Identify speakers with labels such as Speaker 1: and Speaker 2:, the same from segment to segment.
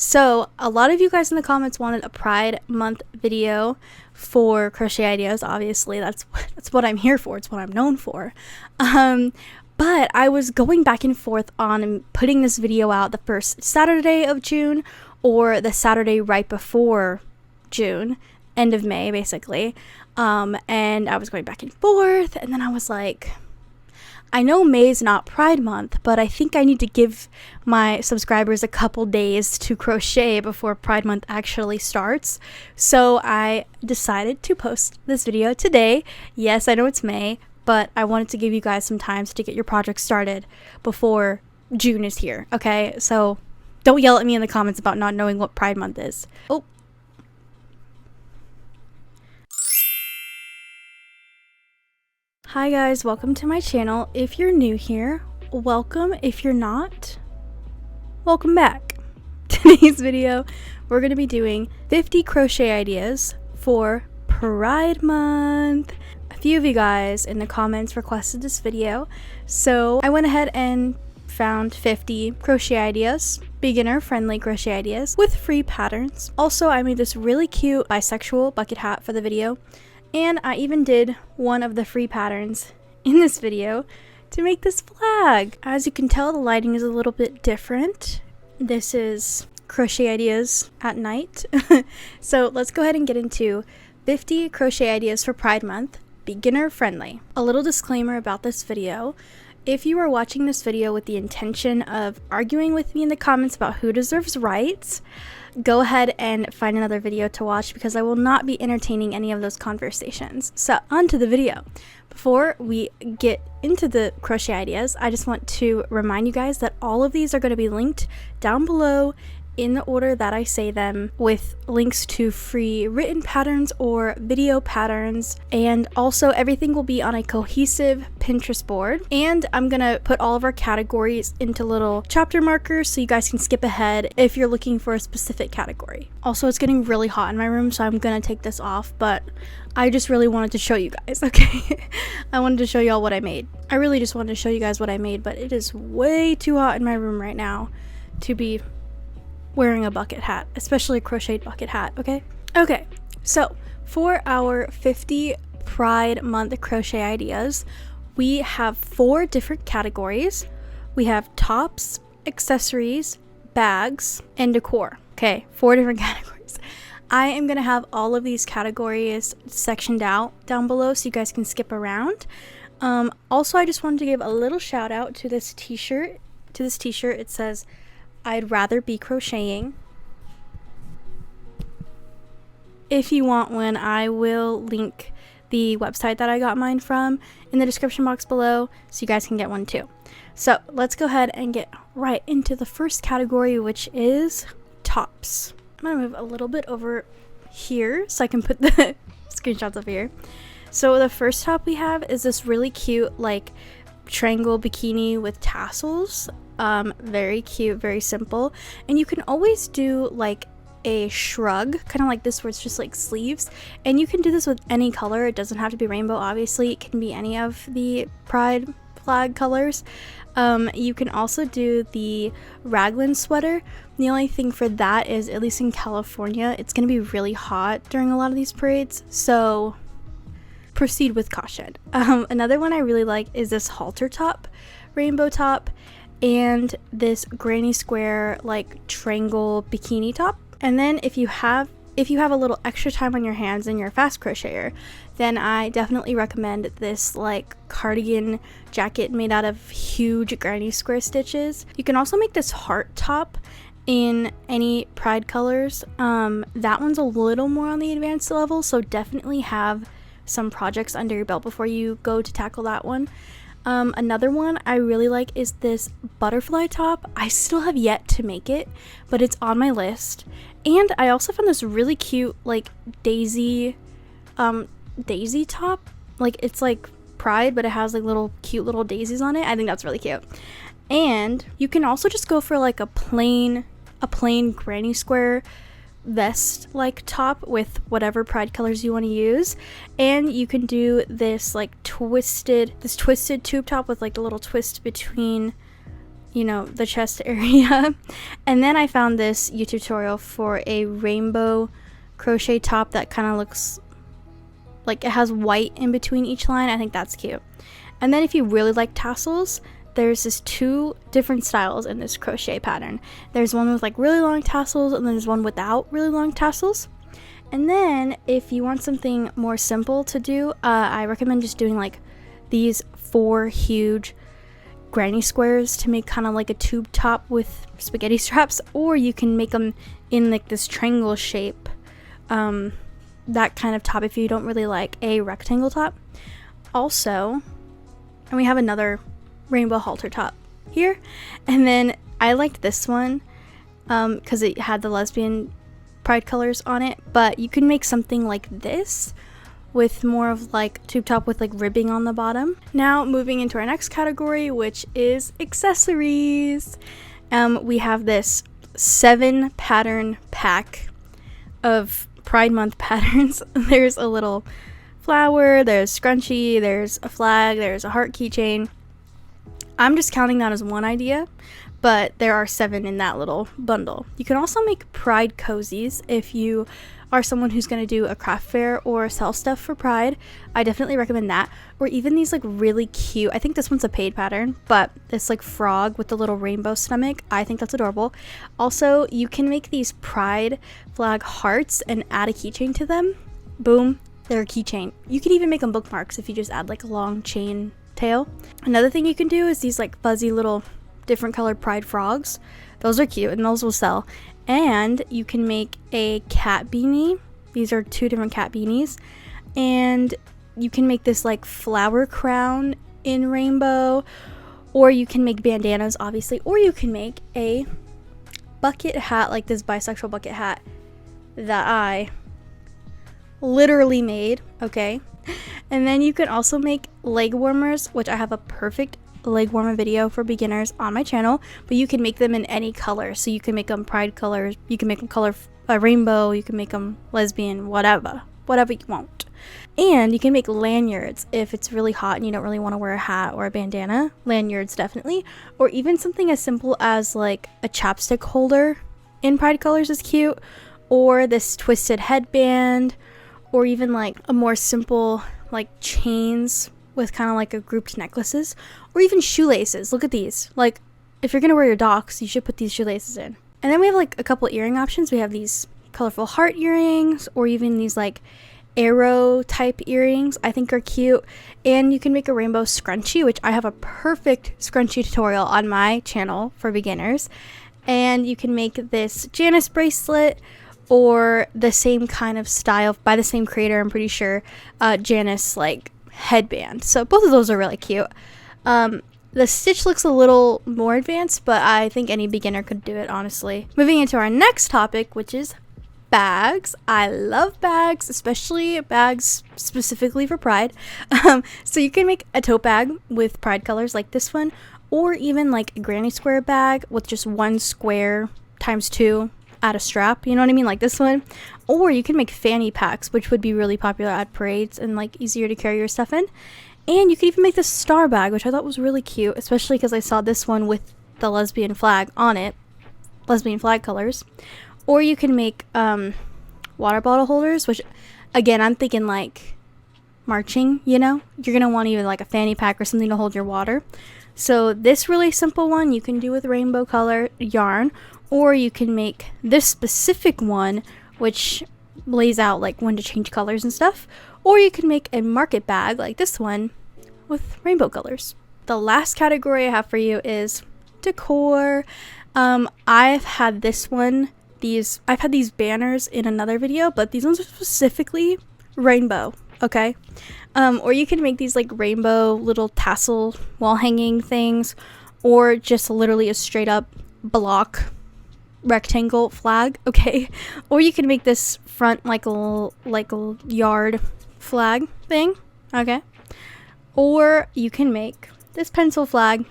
Speaker 1: So a lot of you guys in the comments wanted a Pride Month video for crochet ideas. Obviously, that's what I'm here for. It's what I'm known for. But I was going back and forth on putting this video out the first Saturday of June or the Saturday right before June, end of May, basically. And I was going back and forth, and then I was like, I know May's not Pride Month, but I think I need to give my subscribers a couple days to crochet before Pride Month actually starts. So I decided to post this video today. Yes, I know it's May, but I wanted to give you guys some time to get your project started before June is here, okay? So don't yell at me in the comments about not knowing what Pride Month is. Oh. Hi guys, welcome to my channel. If you're new here, welcome. If you're not, welcome back. Today's video, we're going to be doing 50 crochet ideas for Pride Month. A few of you guys in the comments requested this video, so I went ahead and found 50 crochet ideas, beginner friendly crochet ideas with free patterns. Also, I made this really cute bisexual bucket hat for the video. And I even did one of the free patterns in this video to make this flag. As you can tell, the lighting is a little bit different. This is crochet ideas at night. So let's go ahead and get into 50 crochet ideas for Pride Month, beginner friendly. A little disclaimer about this video. If you are watching this video with the intention of arguing with me in the comments about who deserves rights, go ahead and find another video to watch because I will not be entertaining any of those conversations. So on to the video. Before we get into the crochet ideas, I just want to remind you guys that all of these are going to be linked down below in the order that I say them, with links to free written patterns or video patterns, and also everything will be on a cohesive Pinterest board. And I'm gonna put all of our categories into little chapter markers so you guys can skip ahead if you're looking for a specific category. Also, it's getting really hot in my room, so I'm gonna take this off, but I just really wanted to show you guys, okay? I wanted to show y'all what I made. I really just wanted to show you guys what I made, but it is way too hot in my room right now to be wearing a bucket hat, especially a crocheted bucket hat, okay? Okay, so for our 50 Pride Month crochet ideas, we have 4 different categories. We have tops, accessories, bags, and decor. Okay, 4 different categories. I am gonna have all of these categories sectioned out down below so you guys can skip around. Also, I just wanted to give a little shout out to this t-shirt. It says, I'd rather be crocheting. If you want one, I will link the website that I got mine from in the description box below so you guys can get one too. So let's go ahead and get right into the first category, which is tops. I'm gonna move a little bit over here so I can put the screenshots up here. So the first top we have is this really cute like triangle bikini with tassels. Very cute, very simple, and you can always do like a shrug, kind of like this, where it's just like sleeves, and you can do this with any color. It doesn't have to be rainbow, obviously. It can be any of the pride flag colors. You can also do the raglan sweater. The only thing for that is, at least in California, it's going to be really hot during a lot of these parades, so proceed with caution. Another one I really like is this halter top, rainbow top, and this granny square like triangle bikini top. And then if you have a little extra time on your hands and you're a fast crocheter, then I definitely recommend this like cardigan jacket made out of huge granny square stitches. You can also make this heart top in any pride colors. That one's a little more on the advanced level, so definitely have some projects under your belt before you go to tackle that one. Another one I really like is this butterfly top. I still have yet to make it, but it's on my list. And I also found this really cute like daisy top. Like it's like pride, but it has like cute little daisies on it. I think that's really cute. And you can also just go for like a plain granny square vest like top with whatever pride colors you want to use, and you can do this like twisted tube top with like the little twist between you know, the chest area. And then I found this YouTube tutorial for a rainbow crochet top that kind of looks like it has white in between each line. I think that's cute. And then if you really like tassels, there's this 2 different styles in this crochet pattern. There's one with like really long tassels, and then there's one without really long tassels. And then if you want something more simple to do, I recommend just doing like these 4 huge granny squares to make kind of like a tube top with spaghetti straps, or you can make them in like this triangle shape, that kind of top if you don't really like a rectangle top. Also, and we have another rainbow halter top here, and then I liked this one because it had the lesbian pride colors on it, but you can make something like this with more of like tube top with like ribbing on the bottom. Now moving into our next category, which is accessories. We have this 7 pattern pack of Pride Month patterns. There's a little flower, there's scrunchie, there's a flag, there's a heart keychain. I'm just counting that as one idea, but there are 7 in that little bundle. You can also make pride cozies if you are someone who's going to do a craft fair or sell stuff for Pride. I definitely recommend that. Or even these like really cute, I think this one's a paid pattern, but this like frog with the little rainbow stomach, I think that's adorable. Also, you can make these pride flag hearts and add a keychain to them. Boom, they're a keychain. You can even make them bookmarks if you just add like a long chain tail. Another thing you can do is these like fuzzy little different colored pride frogs. Those are cute and those will sell. And you can make a cat beanie. These are 2 different cat beanies. And you can make this like flower crown in rainbow, or you can make bandanas obviously, or you can make a bucket hat, like this bisexual bucket hat that I literally made, okay? And then you can also make leg warmers, which I have a perfect leg warmer video for beginners on my channel, but you can make them in any color. So you can make them pride colors, you can make them color rainbow, you can make them lesbian, whatever you want. And you can make lanyards if it's really hot and you don't really want to wear a hat or a bandana. Lanyards definitely, or even something as simple as like a chapstick holder in pride colors is cute, or this twisted headband, or even like a more simple like chains with kind of like a grouped necklaces, or even shoelaces. Look at these. Like if you're gonna wear your docks, you should put these shoelaces in. And then we have like a couple earring options. We have these colorful heart earrings, or even these like arrow type earrings I think are cute. And you can make a rainbow scrunchie, which I have a perfect scrunchie tutorial on my channel for beginners. And you can make this Janice bracelet, or the same kind of style by the same creator, I'm pretty sure, Janice like headband. So both of those are really cute. The stitch looks a little more advanced, but I think any beginner could do it, honestly. Moving into our next topic, which is bags. I love bags, especially bags specifically for Pride. So you can make a tote bag with Pride colors like this one, or even like a granny square bag with just 1 square times 2 add a strap, you know what I mean, like this one. Or you can make fanny packs, which would be really popular at parades and like easier to carry your stuff in. And you can even make this star bag, which I thought was really cute, especially because I saw this one with the lesbian flag on it, lesbian flag colors. Or you can make water bottle holders, which again, I'm thinking like marching, you know, you're gonna want even like a fanny pack or something to hold your water. So this really simple one you can do with rainbow color yarn, or you can make this specific one which lays out like when to change colors and stuff, or you can make a market bag like this one with rainbow colors. The last category I have for you is decor. I've had this one, I've had these banners in another video, but these ones are specifically rainbow, okay? Or you can make these like rainbow little tassel wall hanging things, or just literally a straight up block rectangle flag, okay? Or you can make this front like a yard flag thing, okay? Or you can make this pencil flag,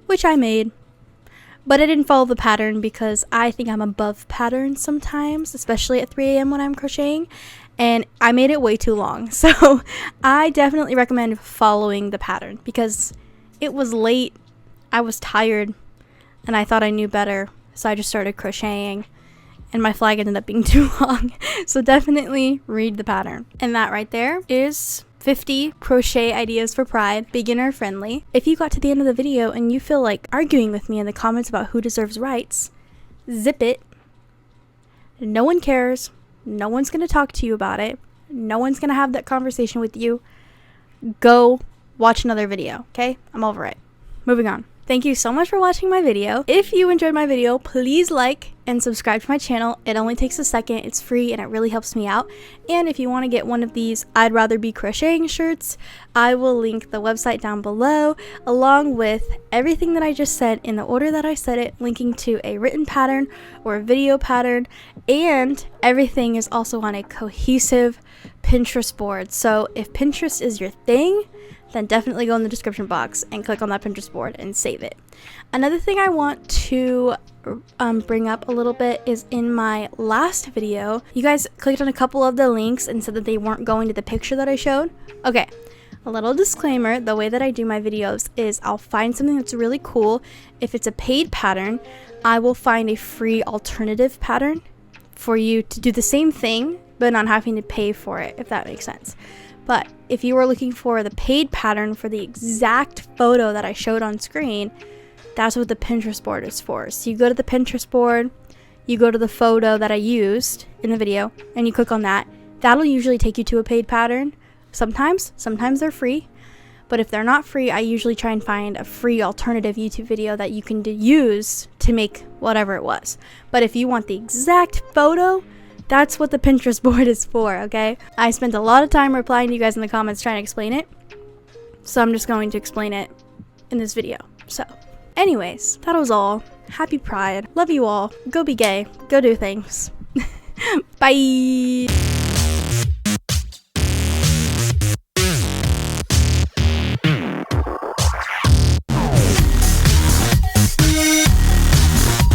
Speaker 1: which I made, but I didn't follow the pattern because I think I'm above patterns sometimes, especially at 3 a.m. when I'm crocheting, and I made it way too long. So I definitely recommend following the pattern because it was late. I was tired and I thought I knew better, so I just started crocheting, and my flag ended up being too long. So definitely read the pattern. And that right there is 50 crochet ideas for pride, beginner friendly. If you got to the end of the video and you feel like arguing with me in the comments about who deserves rights, zip it. No one cares. No one's going to talk to you about it. No one's going to have that conversation with you. Go watch another video, okay? I'm over it. Moving on. Thank you so much for watching my video. If you enjoyed my video, please like and subscribe to my channel. It only takes a second. It's free and it really helps me out. And if you want to get one of these I'd Rather Be Crocheting shirts, I will link the website down below, along with everything that I just said in the order that I said it, linking to a written pattern or a video pattern, and everything is also on a cohesive Pinterest board. So if Pinterest is your thing, then definitely go in the description box and click on that Pinterest board and save it. Another thing I want to bring up a little bit is in my last video, you guys clicked on a couple of the links and said that they weren't going to the picture that I showed. Okay, a little disclaimer, the way that I do my videos is I'll find something that's really cool. If it's a paid pattern, I will find a free alternative pattern for you to do the same thing, but not having to pay for it, if that makes sense. But if you were looking for the paid pattern for the exact photo that I showed on screen, that's what the Pinterest board is for. So you go to the Pinterest board, you go to the photo that I used in the video, and you click on that. That'll usually take you to a paid pattern. Sometimes they're free. But if they're not free, I usually try and find a free alternative YouTube video that you can use to make whatever it was. But if you want the exact photo, that's what the Pinterest board is for, okay? I spent a lot of time replying to you guys in the comments trying to explain it, so I'm just going to explain it in this video. So, anyways, that was all. Happy Pride. Love you all. Go be gay. Go do things. Bye!